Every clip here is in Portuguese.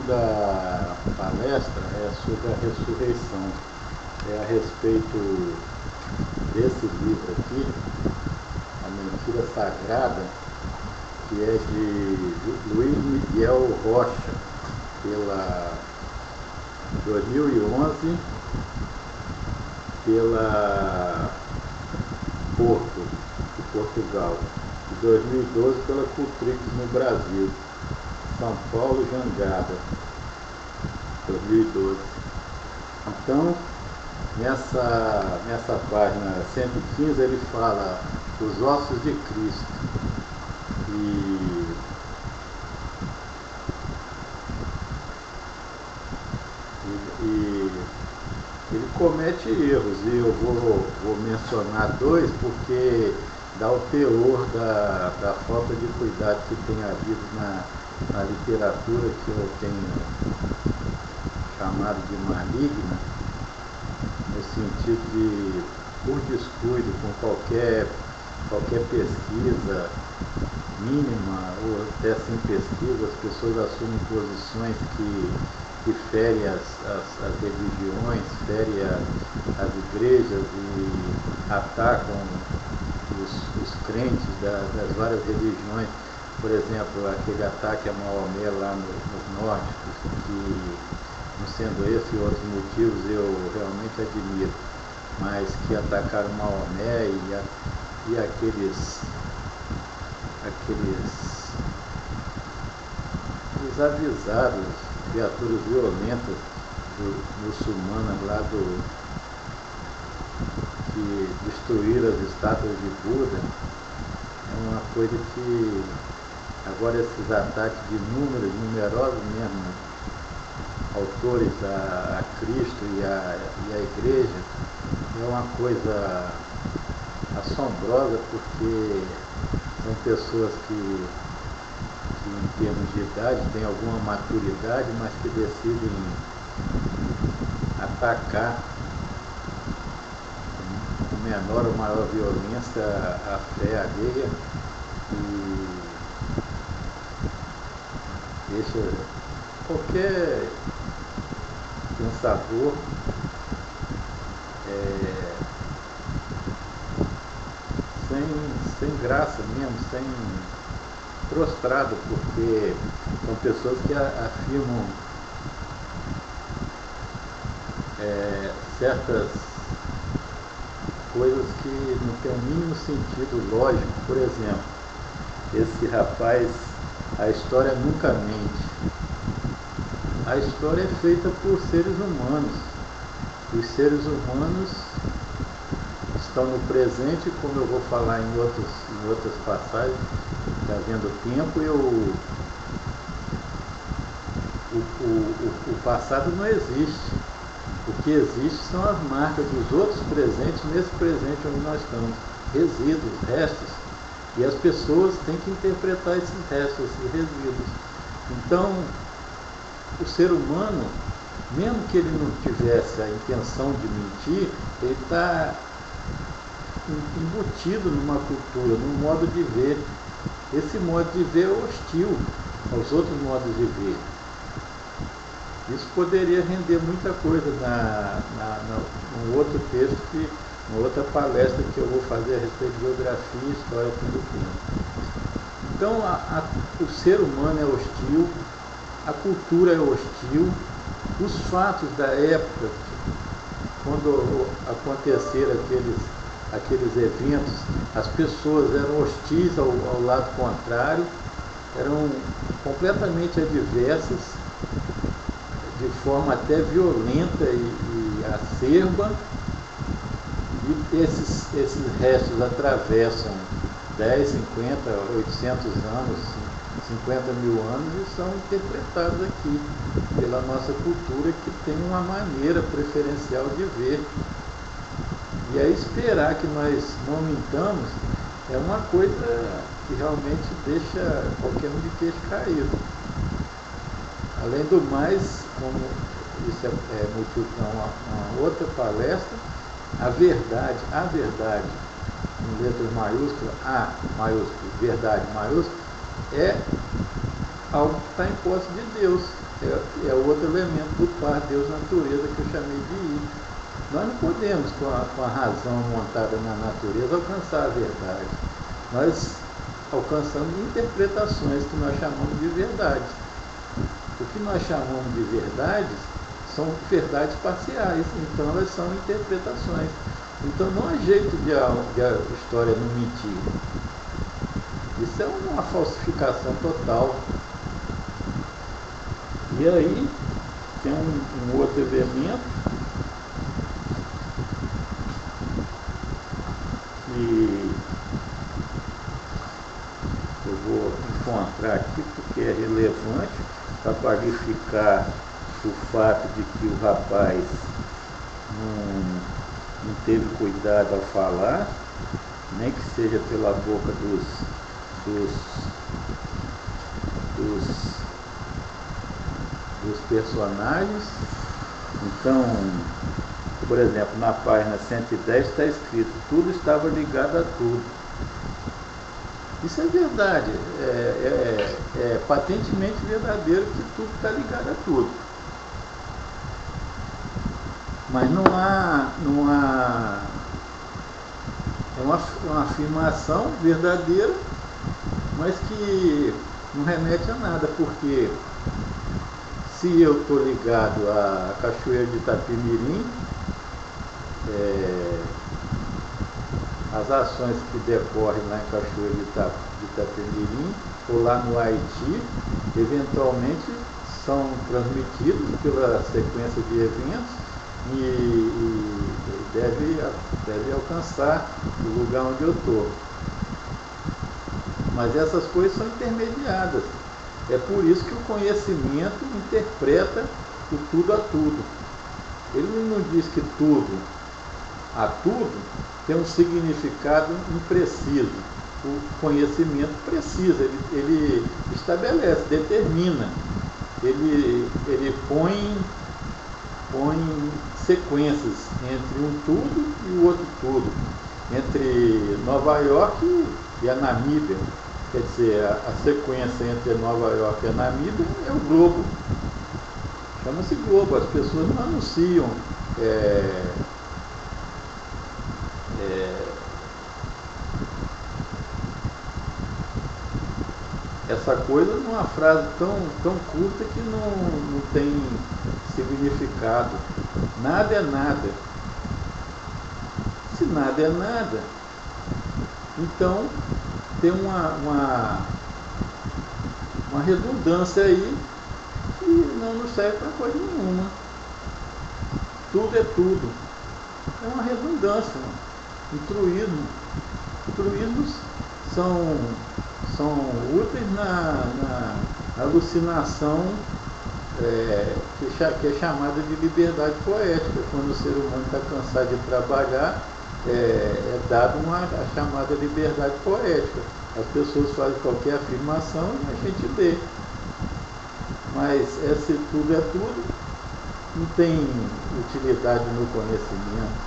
da palestra é sobre a ressurreição, é a respeito desse livro aqui, A Mentira Sagrada, que é de Luiz Miguel Rocha, pela 2011, pela Porto, de Portugal, e 2012 pela Cultrix no Brasil, São Paulo, Jangada, 2012. Então, nessa página 115 ele fala os ossos de Cristo, e ele comete erros, e eu vou mencionar dois porque dá o teor da falta de cuidado que tem havido na literatura, que eu tenho chamado de maligna, no sentido de, por descuido com qualquer pesquisa mínima, ou até sem pesquisa, as pessoas assumem posições que ferem as religiões, ferem as igrejas e atacam os crentes das várias religiões. Por exemplo, aquele ataque a Maomé lá nos nórdicos, que, não sendo esse e outros motivos, eu realmente admiro, mas que atacaram Maomé e aqueles desavisados, criaturas violentas muçulmanas lá que destruíram as estátuas de Buda. É uma coisa que agora esses ataques de numerosos mesmo, autores a Cristo e a Igreja, é uma coisa assombrosa, porque são pessoas que em termos de idade têm alguma maturidade, mas que decidem atacar com menor ou maior violência a fé alheia, e deixa qualquer pensador sem graça mesmo, prostrado, porque são pessoas que afirmam certas coisas que não tem o mínimo sentido lógico. Por exemplo, esse rapaz, a história nunca mente. A história é feita por seres humanos. Os seres humanos estão no presente, como eu vou falar em outras passagens, está havendo tempo, e o passado não existe. O que existe são as marcas dos outros presentes, nesse presente onde nós estamos, resíduos, restos, e as pessoas têm que interpretar esses restos, esses resíduos. Então, o ser humano, mesmo que ele não tivesse a intenção de mentir, ele está embutido numa cultura, num modo de ver. Esse modo de ver é hostil aos outros modos de ver. Isso poderia render muita coisa num outro texto, numa outra palestra que eu vou fazer a respeito de geografia e história fim do tempo. Então, o ser humano é hostil, a cultura é hostil, os fatos da época, quando aconteceram aqueles eventos, as pessoas eram hostis ao lado contrário, eram completamente adversas, de forma até violenta e acerba, e esses restos atravessam 10, 50, 800 anos, 50 mil anos, e são interpretados aqui pela nossa cultura, que tem uma maneira preferencial de ver. E aí esperar que nós não mintamos é uma coisa que realmente deixa qualquer um de queixo caído. Além do mais, como isso é motivo para uma outra palestra, a verdade, em letras maiúsculas, A maiúsculo, verdade maiúsculo, é algo que está em posse de Deus. é o outro elemento do par Deus-natureza que eu chamei de I. Nós não podemos, com a razão montada na natureza, alcançar a verdade. Nós alcançamos interpretações que nós chamamos de verdades. O que nós chamamos de verdades são verdades parciais, então elas são interpretações. Então não há jeito de a história não mentir. Isso é uma falsificação total. E aí tem um outro elemento que eu vou encontrar aqui porque é relevante para qualificar o fato de que o rapaz não teve cuidado ao falar, nem que seja pela boca dos personagens. Então, por exemplo, na página 110 está escrito: tudo estava ligado a tudo. Isso é verdade, é patentemente verdadeiro que tudo está ligado a tudo. Mas não há é uma afirmação verdadeira, mas que não remete a nada, porque se eu estou ligado à Cachoeira de Itapemirim, as ações que decorrem lá em Cachoeira de Itapemirim ou lá no Haiti, eventualmente são transmitidos pela sequência de eventos e deve alcançar o lugar onde eu estou. Mas essas coisas são intermediadas. É por isso que o conhecimento interpreta o tudo a tudo. Ele não diz que tudo a tudo tem um significado impreciso. O conhecimento precisa, ele estabelece, determina, ele põe sequências entre um tudo e o outro tudo, entre Nova York e a Namíbia. Quer dizer, a sequência entre Nova York e a Namíbia é o globo. Chama-se globo. As pessoas não anunciam essa coisa numa frase tão curta que não tem significado. Nada é nada. Se nada é nada, então tem uma redundância aí que não serve para coisa nenhuma. Tudo é tudo. É uma redundância, um truísmo. Truísmos são úteis na alucinação que é chamada de liberdade poética. Quando o ser humano está cansado de trabalhar, é dado a chamada liberdade poética. As pessoas fazem qualquer afirmação e a gente lê. Mas esse tudo é tudo não tem utilidade no conhecimento.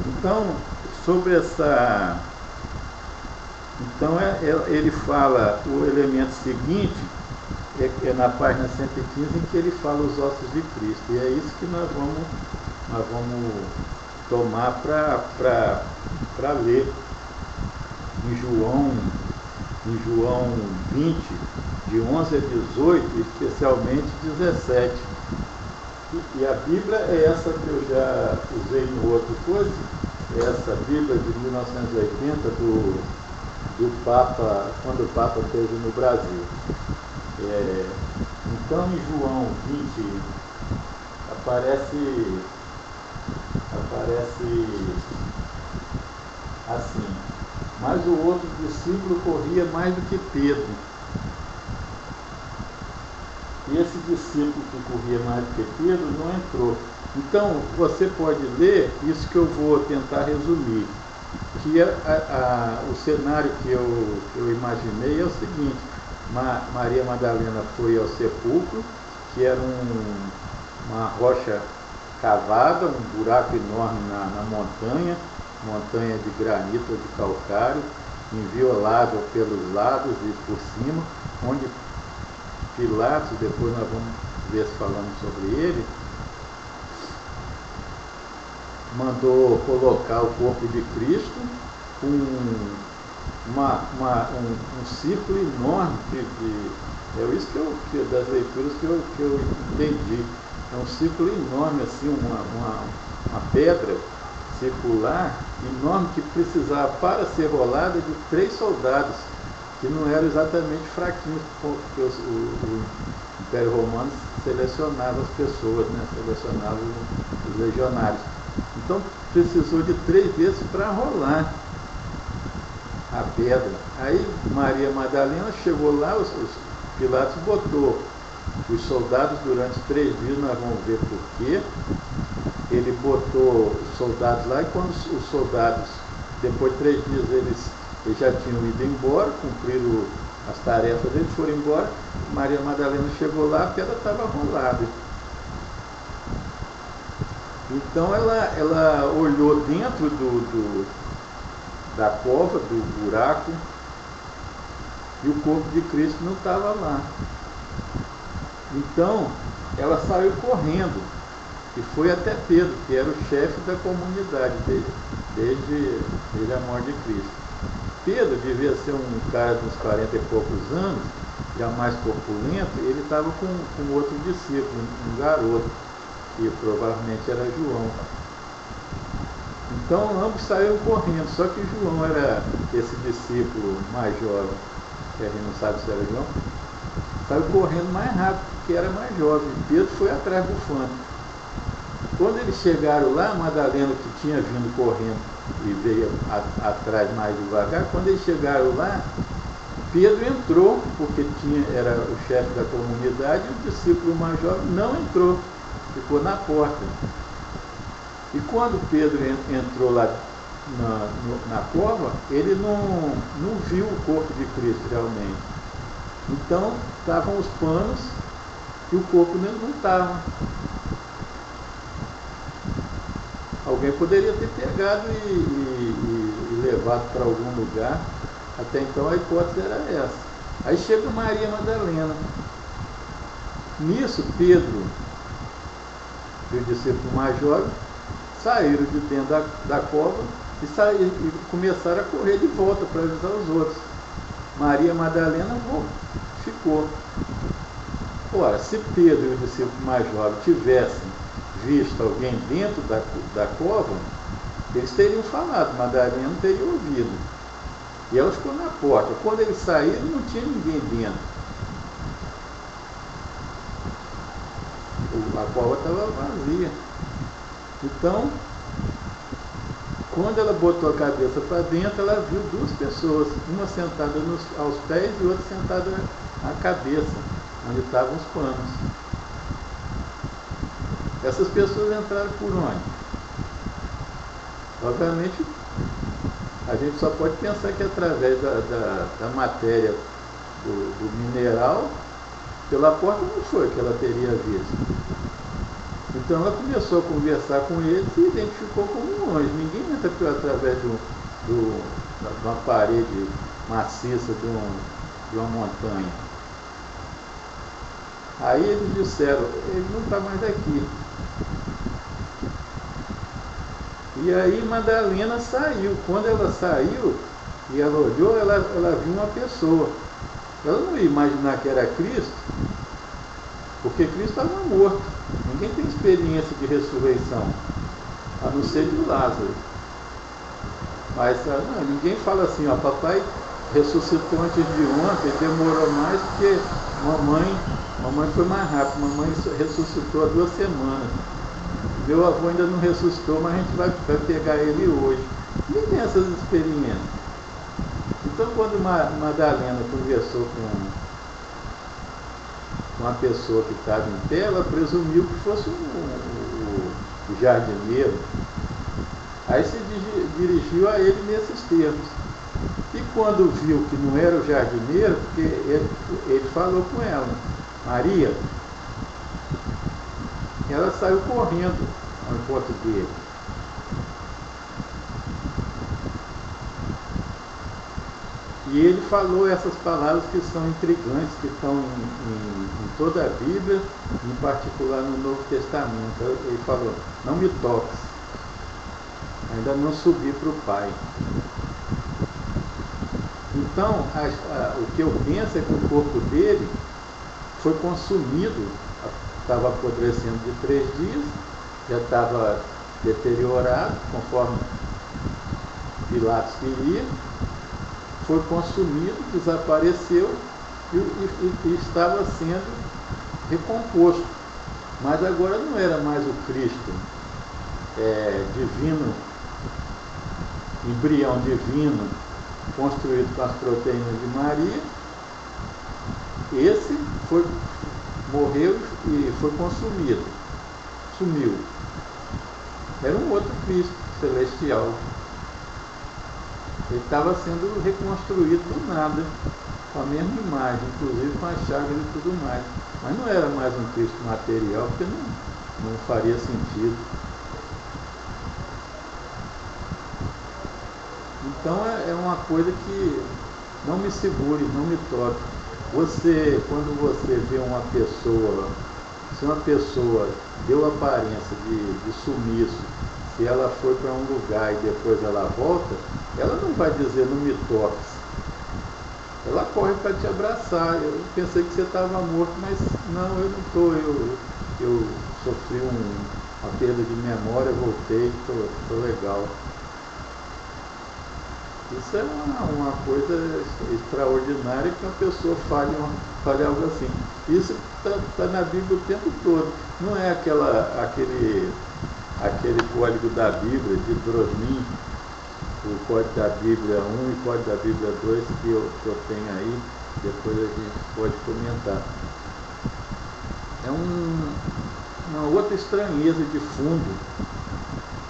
Então, sobre essa... Então, ele fala, o elemento seguinte é na página 115, em que ele fala os ossos de Cristo. E é isso que nós vamos tomar para ler em João 20, de 11 a 18, especialmente 17. E a Bíblia é essa que eu já usei no outro coisa, é essa Bíblia de 1980 do Papa, quando o Papa esteve no Brasil. Então, em João 20, aparece assim: mas o outro discípulo corria mais do que Pedro. E esse discípulo que corria mais do que Pedro não entrou. Então, você pode ler isso que eu vou tentar resumir. Que o cenário que eu imaginei é o seguinte: Maria Madalena foi ao sepulcro, que era uma rocha cavada, um buraco enorme na montanha de granito ou de calcário, inviolável pelos lados e por cima, onde Pilatos, depois nós vamos vezes falando sobre ele, mandou colocar o corpo de Cristo com um círculo enorme é isso das leituras que eu entendi. É um círculo enorme, assim, uma pedra circular enorme que precisava, para ser rolada, de 3 soldados, que não eram exatamente fraquinhos, porque o Império Romano selecionava as pessoas, né? Selecionava os legionários. Então precisou de 3 vezes para rolar a pedra. Aí Maria Madalena chegou lá, os Pilatos botou os soldados durante 3 dias, nós vamos ver por quê. Ele botou os soldados lá, e quando os soldados, depois de 3 dias, eles já tinham ido embora, cumpriram as tarefas, eles foram embora. Maria Madalena chegou lá, a pedra estava rolada. Então ela olhou dentro da cova, do buraco, e o corpo de Cristo não estava lá. Então ela saiu correndo e foi até Pedro, que era o chefe da comunidade desde a morte de Cristo. Pedro devia ser um cara de uns 40 e poucos anos, já mais corpulento. Ele estava com outro discípulo, um garoto, que provavelmente era João. Então ambos saíram correndo, só que João era esse discípulo mais jovem, que a gente não sabe se era João, saiu correndo mais rápido, porque era mais jovem. Pedro foi atrás bufando. Quando eles chegaram lá, Madalena, que tinha vindo correndo e veio atrás mais devagar, quando eles chegaram lá, Pedro entrou, porque era o chefe da comunidade, e o discípulo mais jovem não entrou, ficou na porta. E quando Pedro entrou lá na cova, ele não viu o corpo de Cristo realmente. Então, estavam os panos e o corpo não estava. Alguém poderia ter pegado e levado para algum lugar. Até então a hipótese era essa. Aí chega Maria Madalena. Nisso, Pedro e o discípulo mais jovem saíram de dentro da cova e começaram a correr de volta para avisar os outros. Maria Madalena ficou. Ora, se Pedro e o discípulo mais jovem tivessem visto alguém dentro da cova, eles teriam falado, Madalena teria ouvido. E ela ficou na porta. Quando eles saíram, não tinha ninguém dentro. A cova estava vazia. Então, quando ela botou a cabeça para dentro, ela viu 2 pessoas, uma sentada aos pés e outra sentada na cabeça, onde estavam os panos. Essas pessoas entraram por onde? Obviamente, a gente só pode pensar que através da matéria do mineral, pela porta não foi que ela teria visto. Então ela começou a conversar com eles e identificou como um anjo. Ninguém entra através de uma parede maciça de uma montanha. Aí eles disseram, ele não está mais aqui. E aí Madalena saiu. Quando ela saiu e ela olhou, ela viu uma pessoa. Ela não ia imaginar que era Cristo, porque Cristo estava morto. Ninguém tem experiência de ressurreição, a não ser de Lázaro. Mas não, ninguém fala assim, ó, papai ressuscitou antes de ontem, demorou mais porque mamãe foi mais rápido, mamãe ressuscitou há 2 semanas. Meu avô ainda não ressuscitou, mas a gente vai pegar ele hoje. Ninguém tem essas experiências. Então quando Madalena conversou com uma pessoa que estava em pé, ela presumiu que fosse o jardineiro. Aí se dirigiu a ele nesses termos. E quando viu que não era o jardineiro, porque ele falou com ela, Maria, ela saiu correndo ao encontro dele. E ele falou essas palavras que são intrigantes, que estão em toda a Bíblia, em particular no Novo Testamento. Ele falou: não me toques, ainda não subi para o Pai. Então, o que eu penso é que o corpo dele foi consumido, estava apodrecendo de 3 dias, já estava deteriorado, conforme Pilatos queria, foi consumido, desapareceu e estava sendo recomposto. Mas agora não era mais o Cristo divino, embrião divino, construído com as proteínas de Maria. Esse morreu e foi consumido, sumiu. Era um outro Cristo celestial. Ele estava sendo reconstruído do nada, com a mesma imagem, inclusive com as chagas e tudo mais. Mas não era mais um Cristo material, porque não faria sentido. Então é uma coisa que não me segure, não me toque. Quando você vê uma pessoa, se uma pessoa deu aparência de sumiço, se ela foi para um lugar e depois ela volta, ela não vai dizer não me toques. Ela corre para te abraçar. Eu pensei que você estava morto, mas não, eu não estou. Eu sofri uma perda de memória, voltei, estou legal. Isso é uma coisa extraordinária que uma pessoa fale algo assim. Isso está na Bíblia o tempo todo. Não é aquele código da Bíblia, de Drosnin, o código da Bíblia 1 e o código da Bíblia 2 que eu tenho aí, depois a gente pode comentar. É uma outra estranheza de fundo,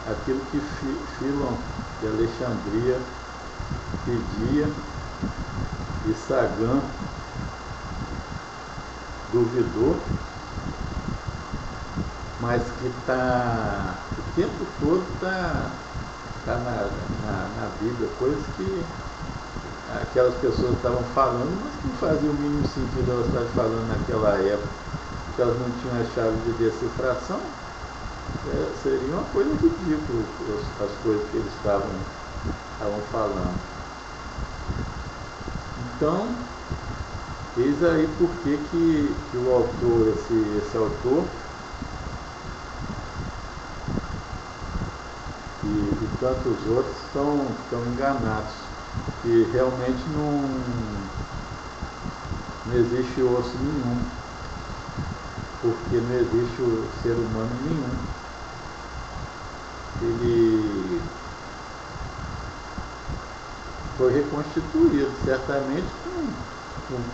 aquilo que Filon de Alexandria pedia e Sagan duvidou, mas que o tempo todo está na Bíblia, coisas que aquelas pessoas estavam falando, mas que não fazia o mínimo sentido elas estarem falando naquela época, porque elas não tinham a chave de decifração. Seria uma coisa ridícula as coisas que eles estavam falando. Então, eis aí por que o autor, esse autor, e tantos outros estão enganados, que realmente não existe osso nenhum, porque não existe o ser humano nenhum. Ele foi reconstituído, certamente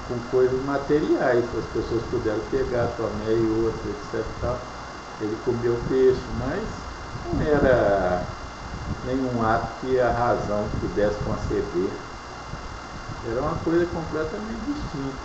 com coisas materiais, as pessoas puderam pegar, tomé e outras, etc. Tal. Ele comeu peixe, mas não era nenhum ato que a razão pudesse conceber. Era uma coisa completamente distinta.